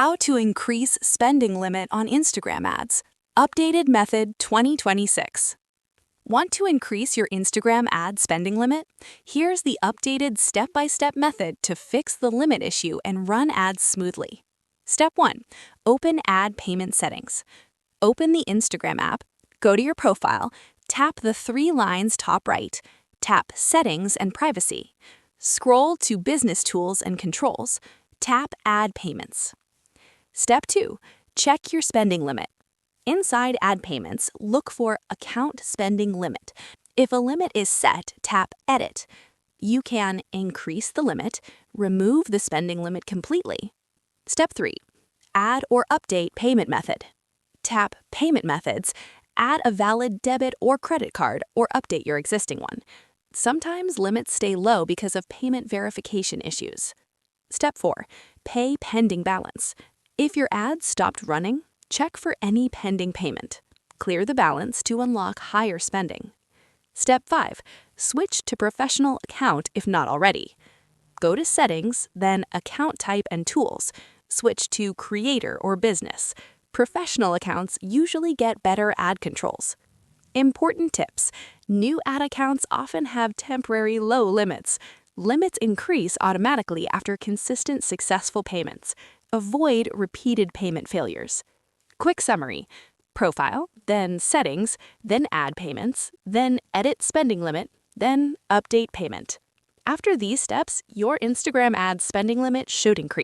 How to increase spending limit on Instagram ads. Updated method 2026. Want to increase your Instagram ad spending limit? Here's the updated step-by-step method to fix the limit issue and run ads smoothly. Step 1. Open ad payment settings. Open the Instagram app, go to your profile, tap the 3 lines top right, tap Settings and Privacy. Scroll to Business Tools and Controls, tap Ad Payments. Step 2. Check your spending limit. Inside Ad Payments, look for Account Spending Limit. If a limit is set, tap Edit. You can increase the limit, remove the spending limit completely. Step 3. Add or update payment method. Tap Payment Methods, add a valid debit or credit card, or update your existing one. Sometimes limits stay low because of payment verification issues. Step 4. Pay pending balance. If your ad stopped running, check for any pending payment. Clear the balance to unlock higher spending. Step 5. Switch to professional account if not already. Go to Settings, then Account Type and Tools. Switch to Creator or Business. Professional accounts usually get better ad controls. Important tips. New ad accounts often have temporary low limits. Limits increase automatically after consistent successful payments. Avoid repeated payment failures. Quick summary. Profile, then Settings, then Ad Payments, then Edit Spending Limit, then Update Payment. After these steps, your Instagram ad spending limit should increase.